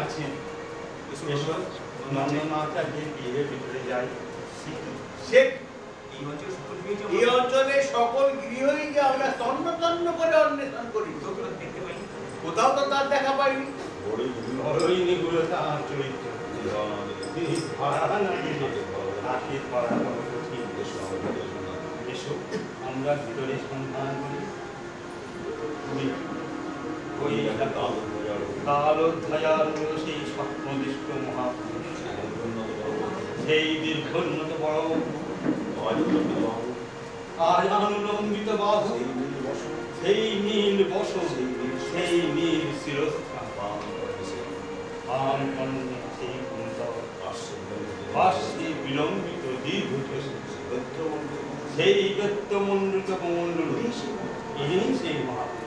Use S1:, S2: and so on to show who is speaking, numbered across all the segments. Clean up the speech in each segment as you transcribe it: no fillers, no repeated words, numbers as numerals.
S1: আছেন। এসব নন্দমাতা গিয়ে ভিতরে যাই।
S2: শেখ এই অঞ্চলে সকল গৃহই যে আমরা তন্ন তন্ন করে অন্বেষণ করি, কোথাও তো তার দেখা পাইনি।
S1: বড়ই নিগুলো তার চরিত্র, তিনি ধরা না গেলে তাকে ধরা বড় কঠিন। এসো আমরা ভিতরে সন্ধান করি। ওই কাল অধ্যায়ার সেই স্বপ্নদৃষ্ট মহাপুরুষ, সেই দীর্ঘোন্নত বড় আজ আনন্দিত বাহু, সেই নীল বসন, সেই নীল শিরস্থান, সেই বাসে বিলম্বিত দীর্ঘ সেই গত্যমণ্ডিত কমণ্ডল, ইনি সেই মহাপুরুষ।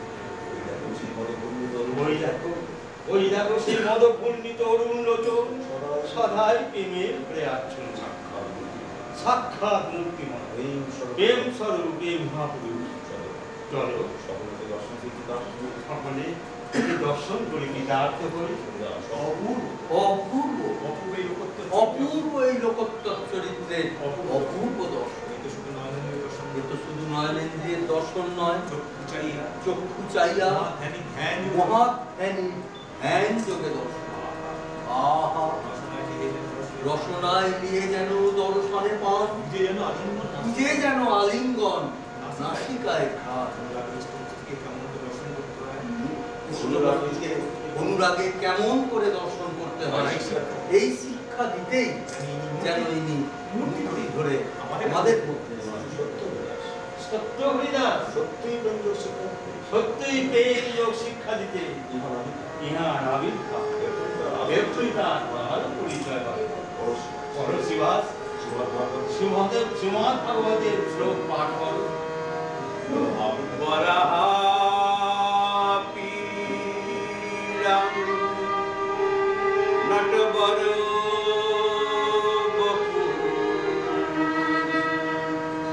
S1: ওই দেখো সেই মদপণ্ডিত অরুণ লোচন, সদাই প্রেমের প্রেয়াচ্ছন্ন সাক্ষাৎ মূর্তিময় প্রেম স্বরূপ এই মহাপুরুষ। চলো সকলে দর্শন করি, কৃতার্থ করি।
S2: অপূর্ব এই লোকোত্তর চরিত্রের অপূর্ব দর্শন। শুধু নয়নেন্দ্রিয়ের দর্শন নয়, চক্ষু চাইয়া মহাধ্যানী ধ্যান যোগে দর্শন। আহা, রসনায় নিয়ে যেন দর্শনে পান, যে যেন আলিঙ্গন, নাসিকায় ঘাত। অনুরাগে কেমন করে দর্শন করতে হয় এই শিক্ষা দিতেই যেন ইনি মূর্তি ধরে আমাদের মধ্যে
S1: সত্য হরিদাস, সত্যই পেয়ে যোগ শিক্ষা দিতে ইহার আবির্ভাব। এরপরই তার ভালো পরিচয় পাবে। পরশিবাস শ্রীমদ ভাগবতের শ্লোক পাঠ করো। বরাহপীড়াং নটবর বপু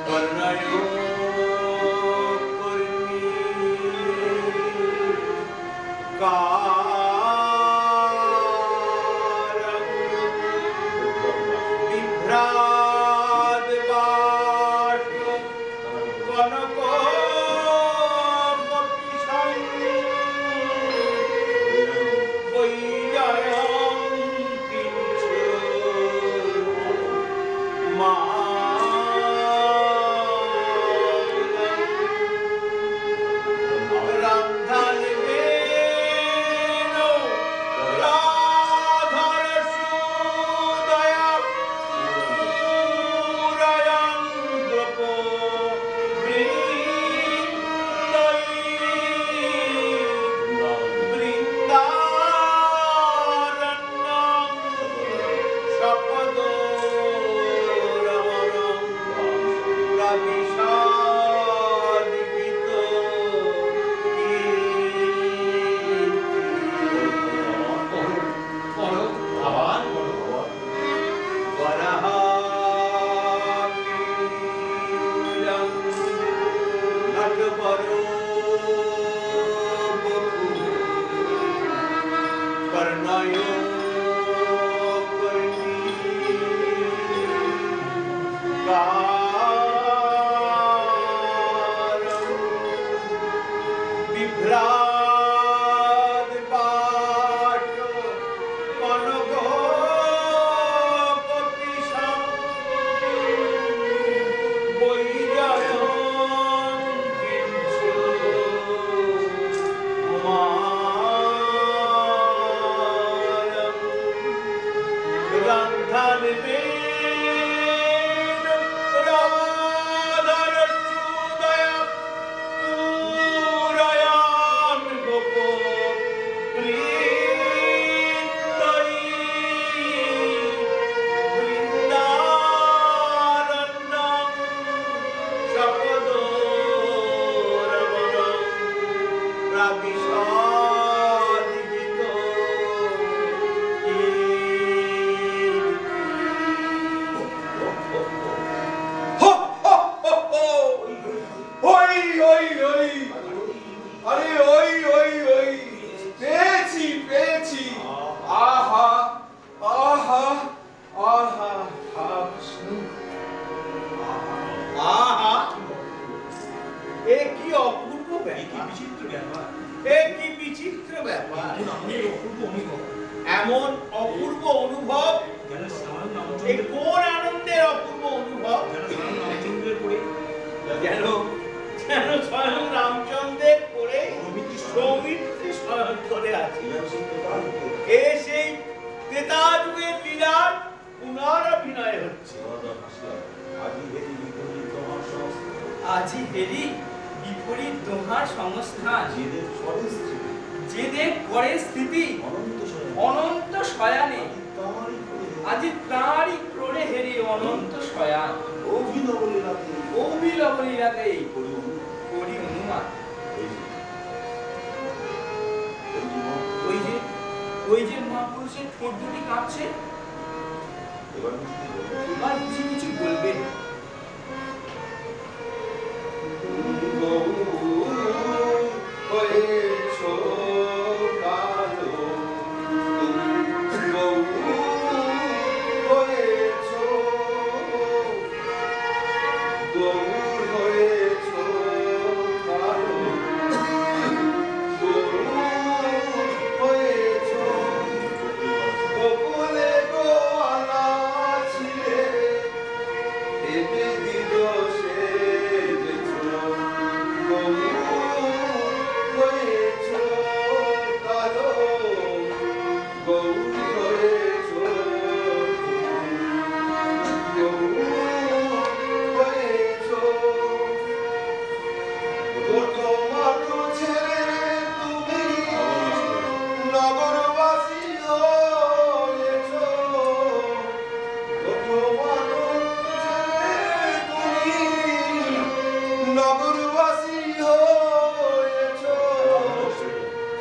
S1: কর্ণয় কর্মী কারং বিভ্রাদ বাট কনক কপিশং বৈজয়ং কিঞ্চ মা
S2: এমন অপূর্ব অনুভব, এই কোন আনন্দের অপূর্ব অনুভব, যেন যেন স্বয়ং রামচন্দ্রের করে সৌমিত্রী স্বয়ং করে আছে। এ সেই ত্রেতা যুগের লীলার পুনরাভিনয় হচ্ছে।
S3: আজি হেরি বিপরীত দোহার সংস্থান, যেদের করে স্থিতি অনন্ত শয়ানে, আজি তাঁরই ক্রোড়ে হেরি অনন্ত শয়ান, অভিনব লীলাতেই করি অনুমান। ওই যে মহাপুরুষের ঠোঁট দুটি কাঁপছে, এবার বুঝি কিছু বলবে।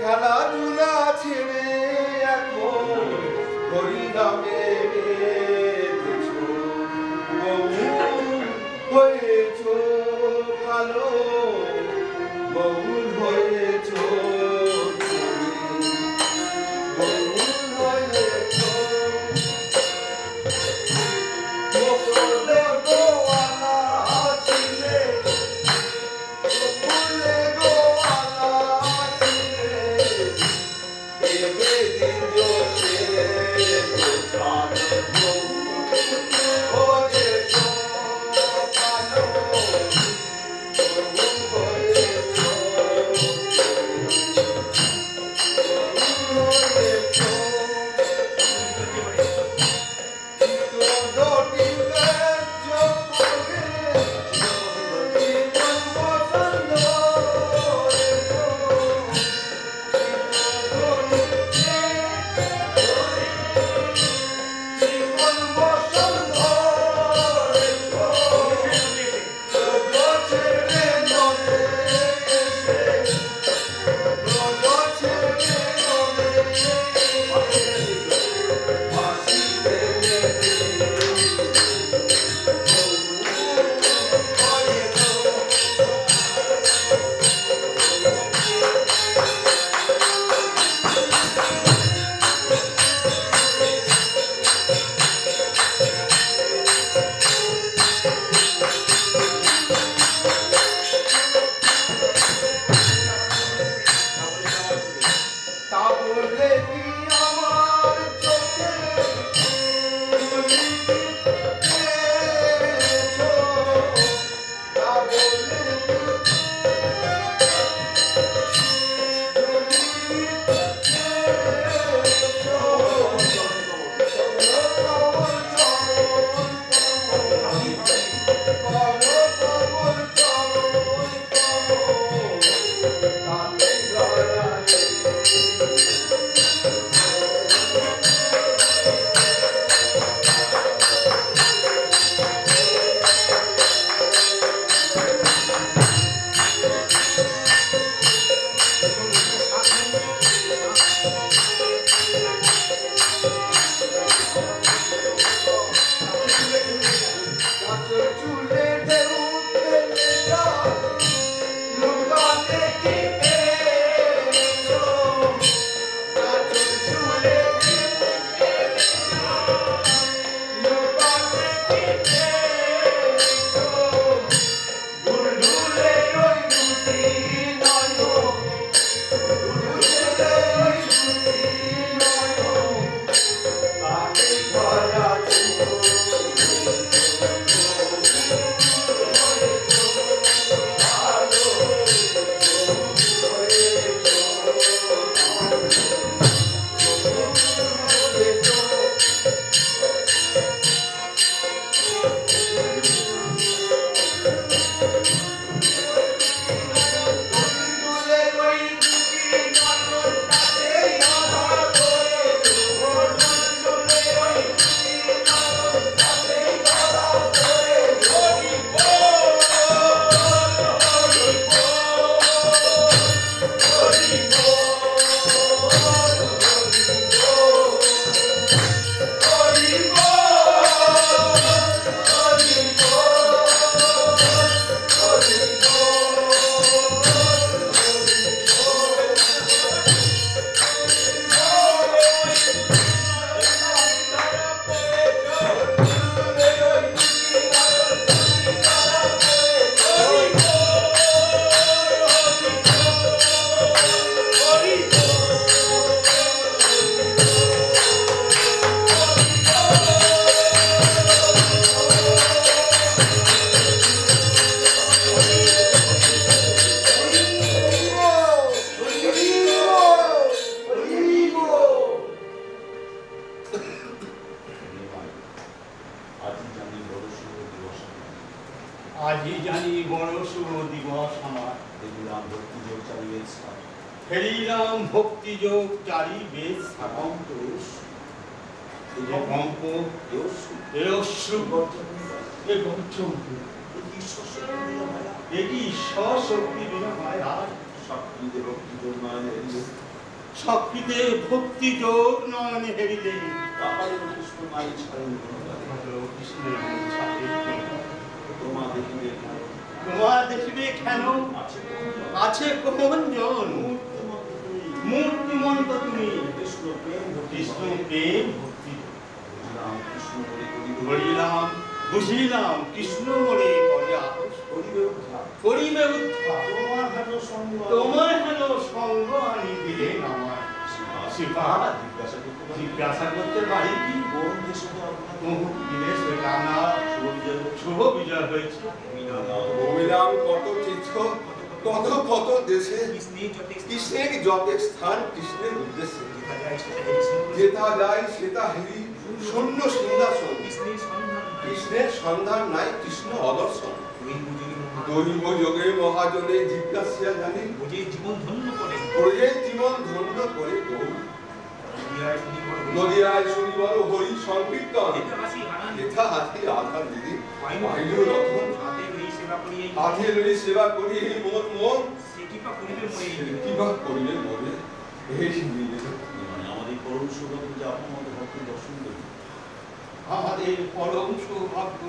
S4: খেলাধুলা ছেড়ে এখন হরিনামে মেতেছো, হয়েছো ভালো, বহুল হয়েছো, বহুল হয়েছো। Oh
S1: আজি জানি বড় শুভ দিবস আমার,
S2: ফেরিলাম ভক্তি যোগ চালিয়ে ছাড়।
S1: ফেরিলাম ভক্তি যোগ চারি বেশ ছাড়া।
S2: অঙ্ক এস, এই যে
S1: কম্প
S2: এস,
S1: এ অশ্রু এ গর্জন,
S2: এই ঈশ্বর দিয়া মায়া,
S1: এটি স্বশক্তি বিনা মায়া,
S2: শক্তিতে ভক্তি যোগ নয়নে এলিয়ে,
S1: শক্তিতে ভক্তি যোগ নয়নে হেরিলে,
S2: তাহারে কৃষ্ণ মাই ছাড়েন কোন কালে।
S1: কৃষ্ণের ছাড়ে
S2: তোমা দেখিবে কেন,
S1: তোমার দেখিবে কেন
S2: আছে কোন জন,
S1: আছে কোন জন,
S2: মূর্তিমন্ত তুমি,
S1: মূর্তিমন্ত তুমি,
S2: কৃষ্ণ প্রেম ভক্তি
S1: কৃষ্ণ
S2: ভয়।
S1: প্রেম ভক্তি
S2: রাম কৃষ্ণ বলে করিবে,
S1: বলিলাম বুঝিলাম কৃষ্ণ মনে করে আপোষ
S2: করিবে উদ্ধার।
S1: করিবে উদ্ধার।
S2: তোমার হাত সঙ্গ
S1: তোমার হেন সঙ্গ আনি দিলেন আমার শিবা।
S2: জিজ্ঞাসা করতে পারি,
S1: জিজ্ঞাসা করতে পারি কি
S2: কোন দেশে আপনার
S1: বহু দিনে সেখানা শুভ বিজয় হয়েছে।
S4: অবিরাম কত তীর্থ, কত কত দেশে, কৃষ্ণের যত স্থান কৃষ্ণের উদ্দেশ্যে, যেথা যায় সেটা হেরি শূন্য সিংহাসন, কৃষ্ণের সন্ধান নাই কৃষ্ণ অদর্শন। দৈব যোগে মহাজনে জিজ্ঞাসা জানি,
S3: জীবন ধন্য করে
S4: প্রজের জীবন ধন্য করে গৌর। নদিয়ায় শুনি বড় হরি সংকীর্তন, যেথা হাতি আধার দিদি পাইল রতন, হাতে লই সেবা করি এই মোর মন, কিবা করিলে মরে এই মিলে।
S2: মানে আমাদের পরম সৌভাগ্য যে আপনার মতো ভক্ত দর্শন করি।
S1: আমাদের পরম সৌভাগ্য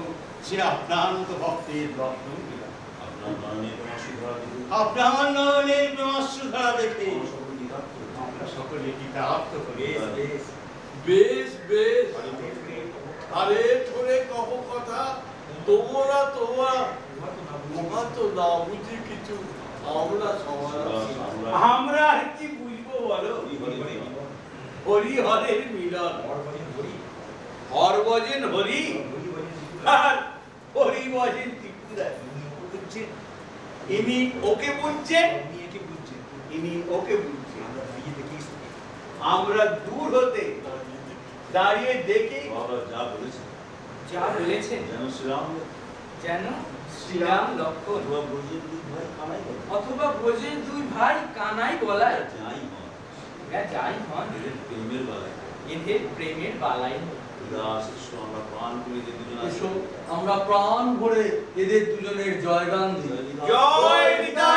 S1: সে আপনার মতো ভক্তের দর্শন দিলাম।
S2: আপনার নয়নে তোমার সুধরা দেখে
S1: আপনার নয়নের প্রেমাশ্রুধারা দেখে
S2: আমরা সকল কৃতার্থ।
S1: আমরা সকলে কৃতার্থ করি।
S5: বেশ বেশ, আরে ঠোরে কহ কথা, তোমরা উহা তো না বুঝি কিছু, আমরা সবাই
S3: আমরা আর কি বুঝবো বলো? হরি হরের মিলন, হর ভজন হরি আর হরি ভজন ত্রিপুরা। ইনি ওকে বুঝছেন, ইনি ওকে বুঝছেন। আমরা দূর হতে দাঁড়িয়ে দেখি
S2: বাবা যা বলেছেন
S3: যা বলেছেন,
S2: যেন শ্রীরাম
S3: যেন শ্রীরাম লক্ষণ
S2: অথবা ব্রজের দুই ভাই কানাই বলে,
S3: অথবা ব্রজের দুই ভাই কানাই বলায়,
S2: যাই হন
S3: যাই হন
S2: এদের প্রেমের বেলায়
S3: এদের প্রেমের বালাই।
S2: দাস এসো আমরা প্রাণ খুলে যে দুজন
S5: এসো আমরা প্রাণ ভরে এদের দুজনের জয়গান দিই।
S2: জয়
S3: জয় নিতাই।